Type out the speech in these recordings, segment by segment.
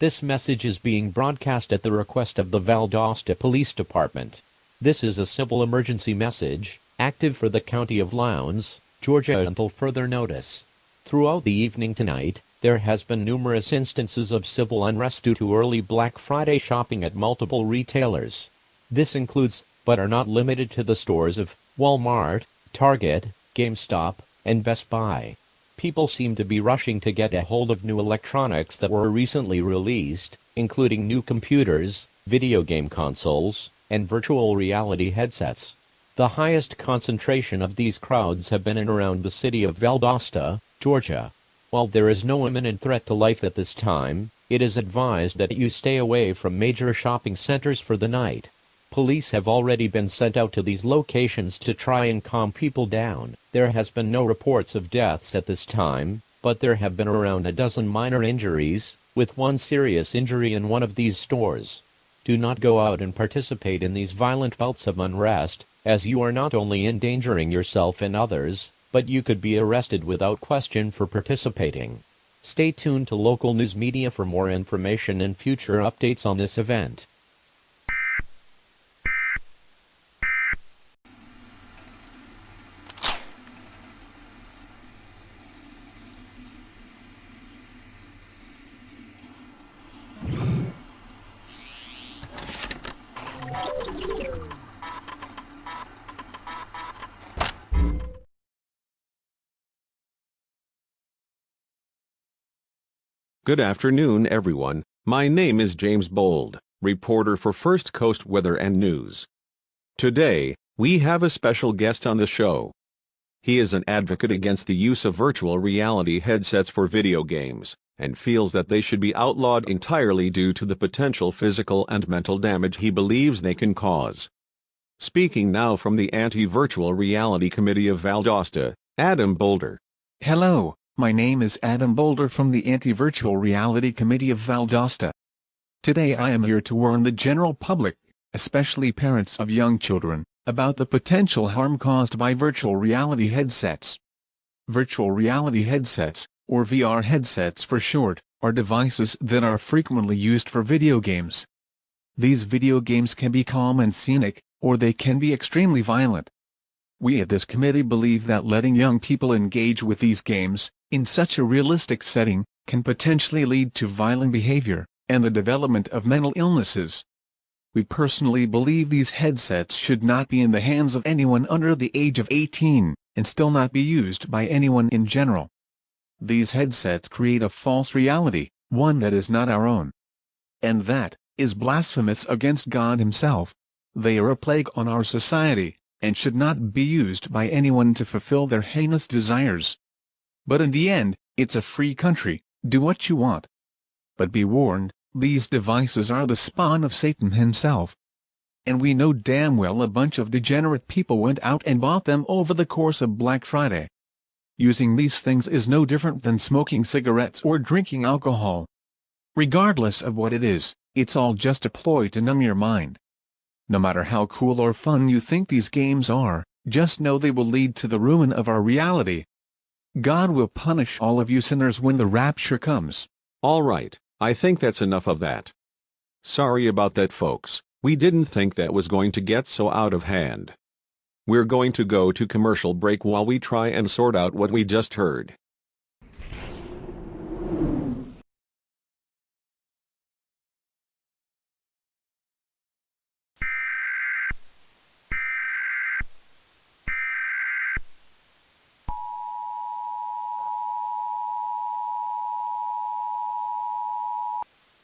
This message is being broadcast at the request of the Valdosta Police Department. This is a civil emergency message, active for the County of Lowndes, Georgia until further notice. Throughout the evening tonight, there has been numerous instances of civil unrest due to early Black Friday shopping at multiple retailers. This includes, but are not limited to, the stores of Walmart, Target, GameStop, and Best Buy. People seem to be rushing to get a hold of new electronics that were recently released, including new computers, video game consoles, and virtual reality headsets. The highest concentration of these crowds have been in around the city of Valdosta, Georgia. While there is no imminent threat to life at this time, it is advised that you stay away from major shopping centers for the night. Police have already been sent out to these locations to try and calm people down. There has been no reports of deaths at this time, but there have been around a dozen minor injuries, with one serious injury in one of these stores. Do not go out and participate in these violent bouts of unrest, as you are not only endangering yourself and others, but you could be arrested without question for participating. Stay tuned to local news media for more information and future updates on this event. Good afternoon, everyone. My name is James Bold, reporter for First Coast Weather and News. Today, we have a special guest on the show. He is an advocate against the use of virtual reality headsets for video games, and feels that they should be outlawed entirely due to the potential physical and mental damage he believes they can cause. Speaking now from the Anti-Virtual Reality Committee of Valdosta, Adam Boulder. Hello. My name is Adam Boulder from the Anti-Virtual Reality Committee of Valdosta. Today I am here to warn the general public, especially parents of young children, about the potential harm caused by virtual reality headsets. Virtual reality headsets, or VR headsets for short, are devices that are frequently used for video games. These video games can be calm and scenic, or they can be extremely violent. We at this committee believe that letting young people engage with these games, in such a realistic setting, can potentially lead to violent behavior, and the development of mental illnesses. We personally believe these headsets should not be in the hands of anyone under the age of 18, and still not be used by anyone in general. These headsets create a false reality, one that is not our own. And that is blasphemous against God Himself. They are a plague on our society, and should not be used by anyone to fulfill their heinous desires. But in the end, it's a free country, do what you want. But be warned, these devices are the spawn of Satan himself. And we know damn well a bunch of degenerate people went out and bought them over the course of Black Friday. Using these things is no different than smoking cigarettes or drinking alcohol. Regardless of what it is, it's all just a ploy to numb your mind. No matter how cool or fun you think these games are, just know they will lead to the ruin of our reality. God will punish all of you sinners when the rapture comes. All right, I think that's enough of that. Sorry about that, folks. We didn't think that was going to get so out of hand. We're going to go to commercial break while we try and sort out what we just heard.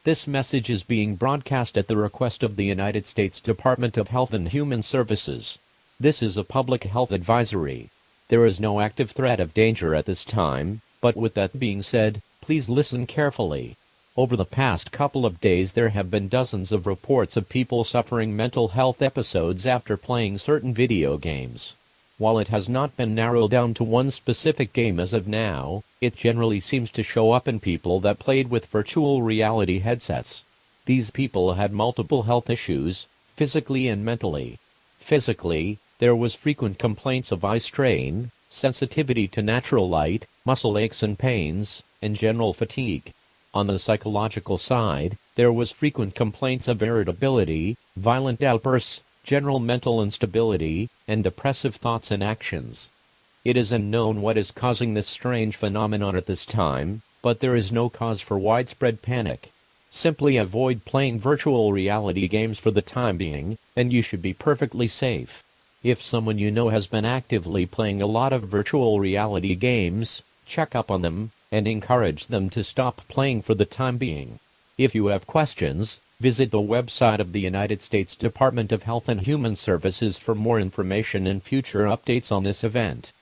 This message is being broadcast at the request of the United States Department of Health and Human Services. This is a public health advisory. There is no active threat of danger at this time, but with that being said, please listen carefully. Over the past couple of days there have been dozens of reports of people suffering mental health episodes after playing certain video games. While it has not been narrowed down to one specific game as of now, it generally seems to show up in people that played with virtual reality headsets. These people had multiple health issues, physically and mentally. Physically, there was frequent complaints of eye strain, sensitivity to natural light, muscle aches and pains, and general fatigue. On the psychological side, there was frequent complaints of irritability, violent outbursts, general mental instability, and depressive thoughts and actions. It is unknown what is causing this strange phenomenon at this time, but there is no cause for widespread panic. Simply avoid playing virtual reality games for the time being, and you should be perfectly safe. If someone you know has been actively playing a lot of virtual reality games, check up on them, and encourage them to stop playing for the time being. If you have questions, visit the website of the United States Department of Health and Human Services for more information and future updates on this event.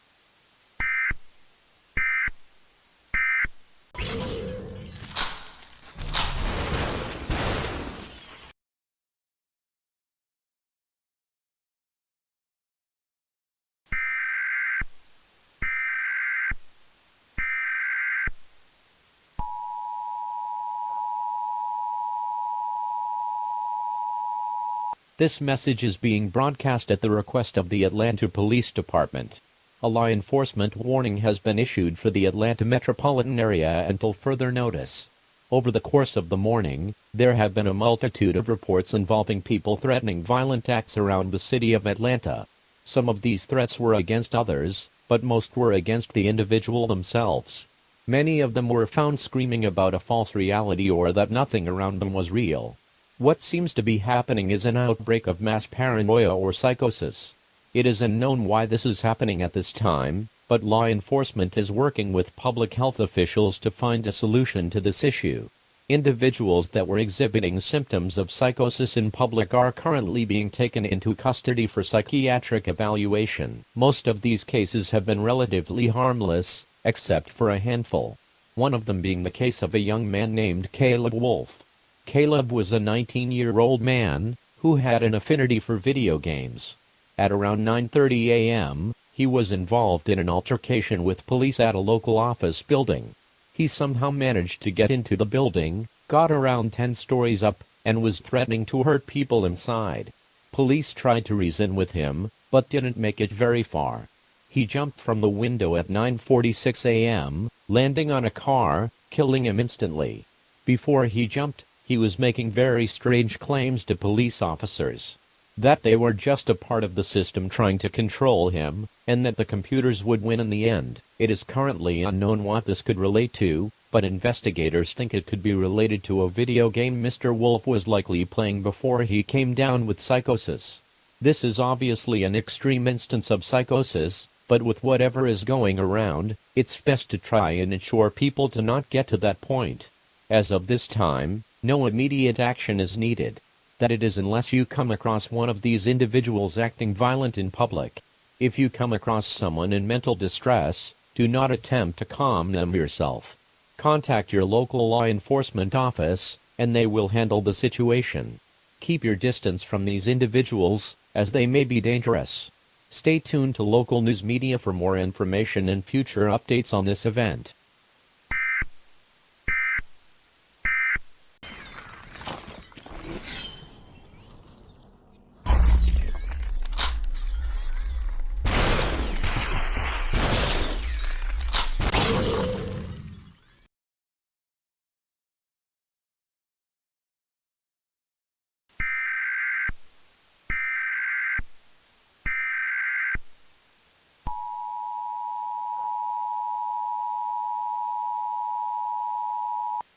This message is being broadcast at the request of the Atlanta Police Department. A law enforcement warning has been issued for the Atlanta metropolitan area until further notice. Over the course of the morning, there have been a multitude of reports involving people threatening violent acts around the city of Atlanta. Some of these threats were against others, but most were against the individual themselves. Many of them were found screaming about a false reality or that nothing around them was real. What seems to be happening is an outbreak of mass paranoia or psychosis. It is unknown why this is happening at this time, but law enforcement is working with public health officials to find a solution to this issue. Individuals that were exhibiting symptoms of psychosis in public are currently being taken into custody for psychiatric evaluation. Most of these cases have been relatively harmless, except for a handful. One of them being the case of a young man named Caleb Wolf. Caleb was a 19-year-old man who had an affinity for video games. At around 9:30 a.m., he was involved in an altercation with police at a local office building. He somehow managed to get into the building, got around 10 stories up, and was threatening to hurt people inside. Police tried to reason with him, but didn't make it very far. He jumped from the window at 9:46 a.m., landing on a car, killing him instantly. Before he jumped, he was making very strange claims to police officers. That they were just a part of the system trying to control him, and that the computers would win in the end. It is currently unknown what this could relate to, but investigators think it could be related to a video game Mr. Wolf was likely playing before he came down with psychosis. This is obviously an extreme instance of psychosis, but with whatever is going around, it's best to try and ensure people to not get to that point. As of this time, no immediate action is needed. That it is unless you come across one of these individuals acting violent in public. If you come across someone in mental distress, do not attempt to calm them yourself. Contact your local law enforcement office, and they will handle the situation. Keep your distance from these individuals, as they may be dangerous. Stay tuned to local news media for more information and future updates on this event.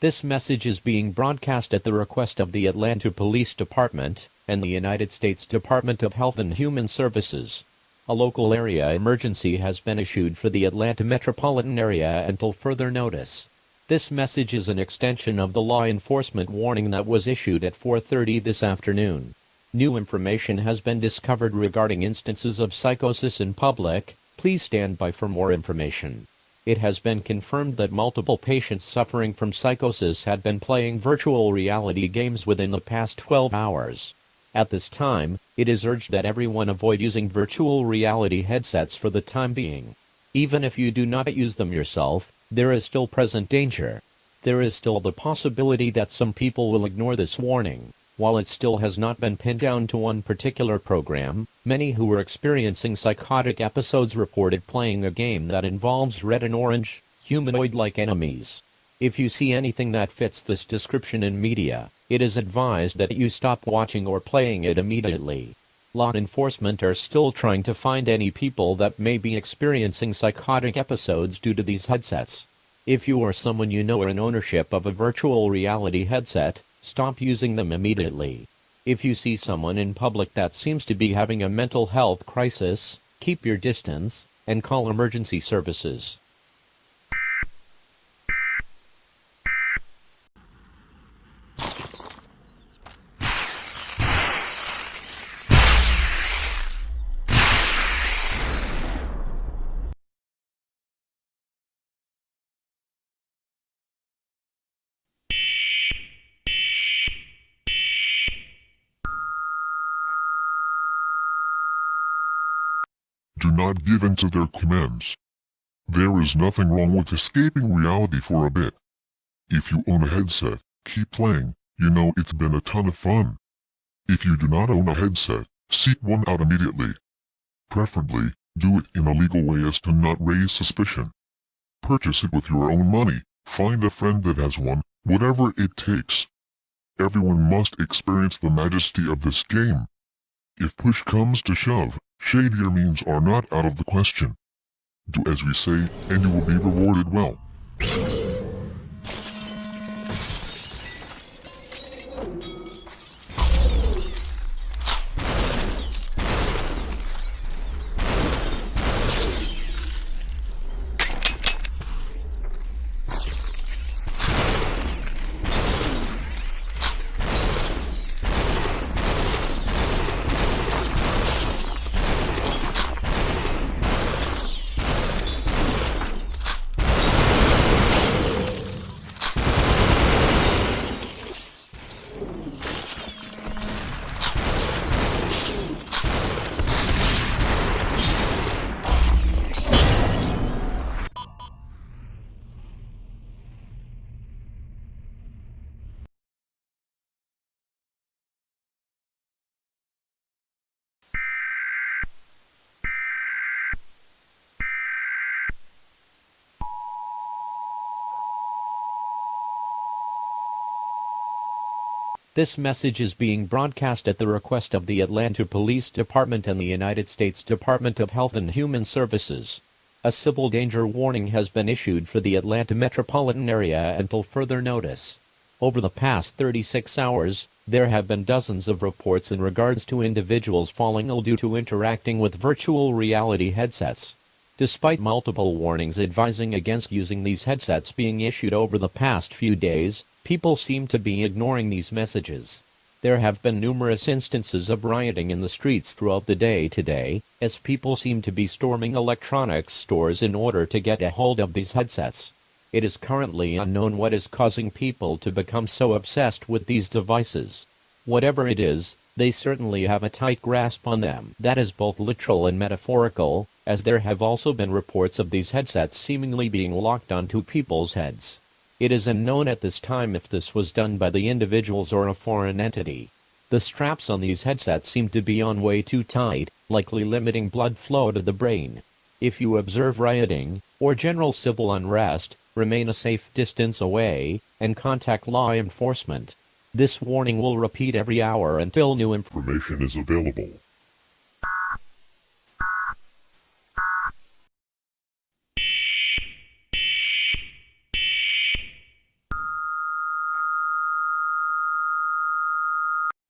This message is being broadcast at the request of the Atlanta Police Department and the United States Department of Health and Human Services. A local area emergency has been issued for the Atlanta metropolitan area until further notice. This message is an extension of the law enforcement warning that was issued at 4:30 this afternoon. New information has been discovered regarding instances of psychosis in public. Please stand by for more information. It has been confirmed that multiple patients suffering from psychosis had been playing virtual reality games within the past 12 hours. At this time, it is urged that everyone avoid using virtual reality headsets for the time being. Even if you do not use them yourself, there is still present danger. There is still the possibility that some people will ignore this warning. While it still has not been pinned down to one particular program, many who were experiencing psychotic episodes reported playing a game that involves red and orange, humanoid-like enemies. If you see anything that fits this description in media, it is advised that you stop watching or playing it immediately. Law enforcement are still trying to find any people that may be experiencing psychotic episodes due to these headsets. If you or someone you know are in ownership of a virtual reality headset, stop using them immediately. If you see someone in public that seems to be having a mental health crisis, keep your distance, and call emergency services. Do not give in to their commands. There is nothing wrong with escaping reality for a bit. If you own a headset, keep playing, you know it's been a ton of fun. If you do not own a headset, seek one out immediately. Preferably, do it in a legal way as to not raise suspicion. Purchase it with your own money, find a friend that has one, whatever it takes. Everyone must experience the majesty of this game. If push comes to shove, shadier means are not out of the question. Do as we say, and you will be rewarded well. This message is being broadcast at the request of the Atlanta Police Department and the United States Department of Health and Human Services. A civil danger warning has been issued for the Atlanta metropolitan area until further notice. Over the past 36 hours, there have been dozens of reports in regards to individuals falling ill due to interacting with virtual reality headsets. Despite multiple warnings advising against using these headsets being issued over the past few days, people seem to be ignoring these messages. There have been numerous instances of rioting in the streets throughout the day today, as people seem to be storming electronics stores in order to get a hold of these headsets. It is currently unknown what is causing people to become so obsessed with these devices. Whatever it is, they certainly have a tight grasp on them. That is both literal and metaphorical, as there have also been reports of these headsets seemingly being locked onto people's heads. It is unknown at this time if this was done by the individuals or a foreign entity. The straps on these headsets seem to be on way too tight, likely limiting blood flow to the brain. If you observe rioting, or general civil unrest, remain a safe distance away, and contact law enforcement. This warning will repeat every hour until new information is available.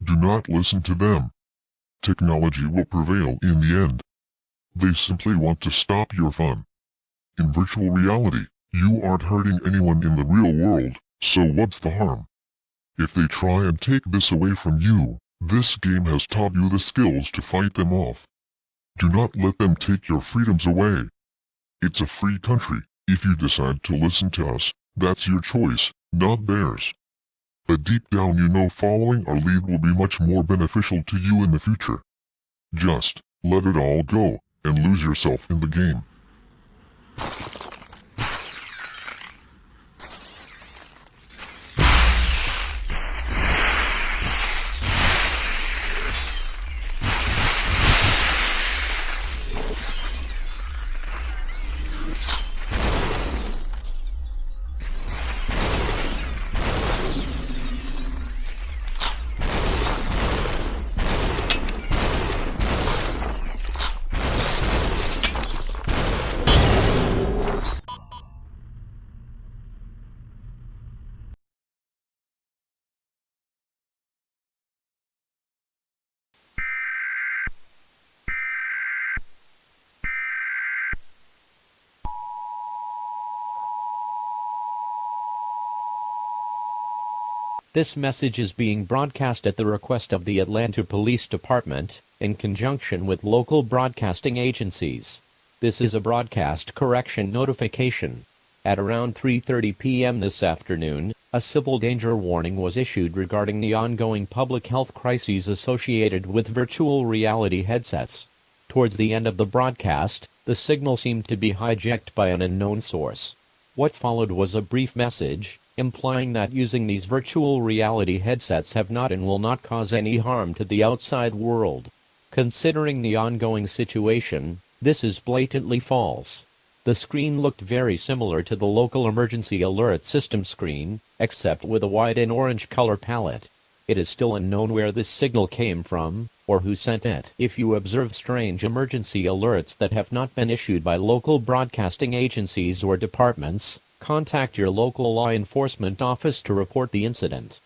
Do not listen to them. Technology will prevail in the end. They simply want to stop your fun. In virtual reality, you aren't hurting anyone in the real world, so what's the harm? If they try and take this away from you, this game has taught you the skills to fight them off. Do not let them take your freedoms away. It's a free country. If you decide to listen to us, that's your choice, not theirs. But deep down you know following our lead will be much more beneficial to you in the future. Just let it all go, and lose yourself in the game. This message is being broadcast at the request of the Atlanta Police Department, in conjunction with local broadcasting agencies. This is a broadcast correction notification. At around 3:30 p.m. this afternoon, a civil danger warning was issued regarding the ongoing public health crises associated with virtual reality headsets. Towards the end of the broadcast, the signal seemed to be hijacked by an unknown source. What followed was a brief message, implying that using these virtual reality headsets have not and will not cause any harm to the outside world. Considering the ongoing situation, this is blatantly false. The screen looked very similar to the local emergency alert system screen, except with a white and orange color palette. It is still unknown where this signal came from, or who sent it. If you observe strange emergency alerts that have not been issued by local broadcasting agencies or departments, contact your local law enforcement office to report the incident.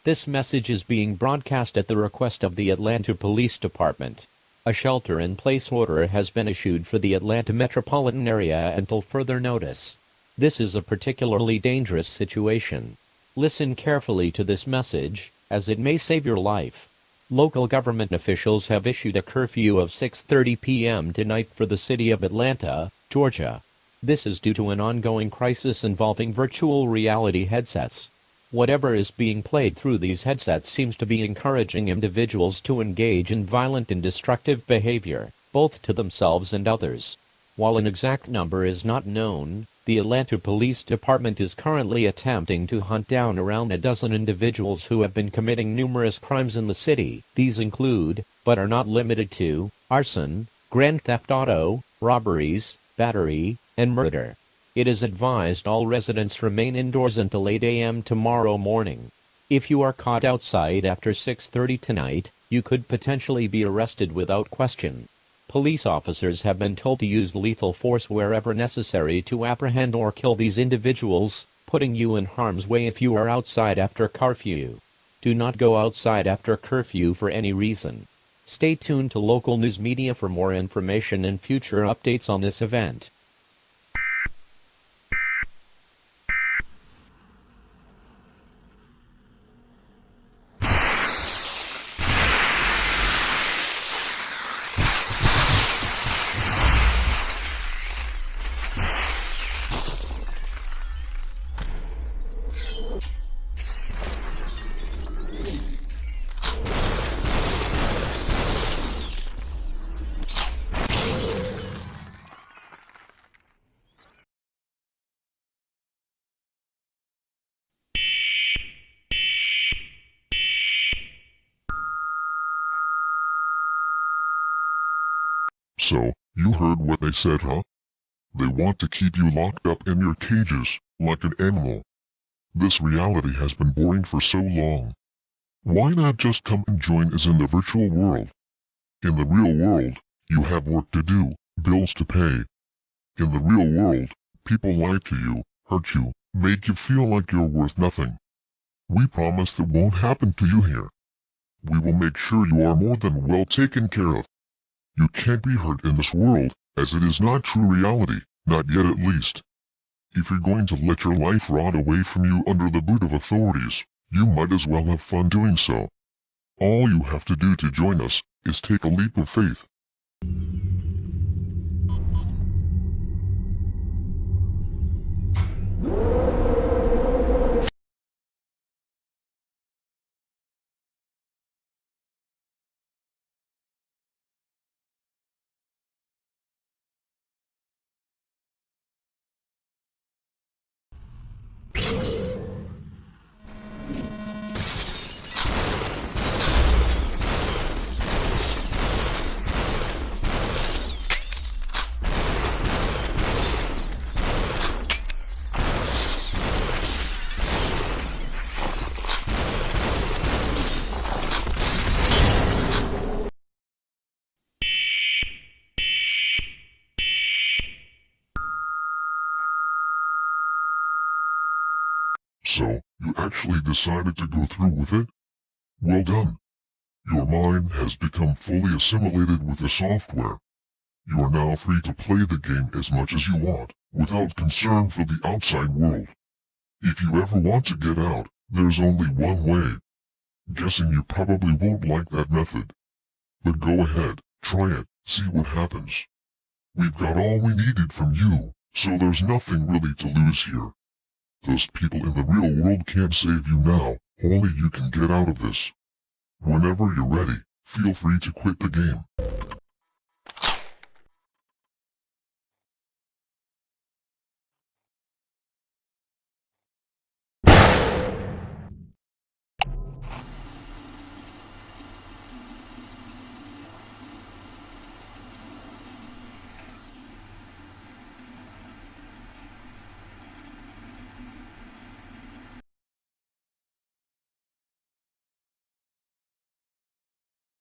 This message is being broadcast at the request of the Atlanta Police Department. A shelter-in-place order has been issued for the Atlanta metropolitan area until further notice. This is a particularly dangerous situation. Listen carefully to this message, as it may save your life. Local government officials have issued a curfew of 6:30 p.m. tonight for the city of Atlanta, Georgia. This is due to an ongoing crisis involving virtual reality headsets. Whatever is being played through these headsets seems to be encouraging individuals to engage in violent and destructive behavior, both to themselves and others. While an exact number is not known, the Atlanta Police Department is currently attempting to hunt down around a dozen individuals who have been committing numerous crimes in the city. These include, but are not limited to, arson, grand theft auto, robberies, battery, and murder. It is advised all residents remain indoors until 8 a.m. tomorrow morning. If you are caught outside after 6:30 tonight, you could potentially be arrested without question. Police officers have been told to use lethal force wherever necessary to apprehend or kill these individuals, putting you in harm's way if you are outside after curfew. Do not go outside after curfew for any reason. Stay tuned to local news media for more information and future updates on this event. So, you heard what they said, huh? They want to keep you locked up in your cages, like an animal. This reality has been boring for so long. Why not just come and join us in the virtual world? In the real world, you have work to do, bills to pay. In the real world, people lie to you, hurt you, make you feel like you're worth nothing. We promise that won't happen to you here. We will make sure you are more than well taken care of. You can't be hurt in this world, as it is not true reality, not yet at least. If you're going to let your life rot away from you under the boot of authorities, you might as well have fun doing so. All you have to do to join us is take a leap of faith. So, you actually decided to go through with it? Well done. Your mind has become fully assimilated with the software. You are now free to play the game as much as you want, without concern for the outside world. If you ever want to get out, there's only one way. Guessing you probably won't like that method. But go ahead, try it, see what happens. We've got all we needed from you, so there's nothing really to lose here. Those people in the real world can't save you now, only you can get out of this. Whenever you're ready, feel free to quit the game.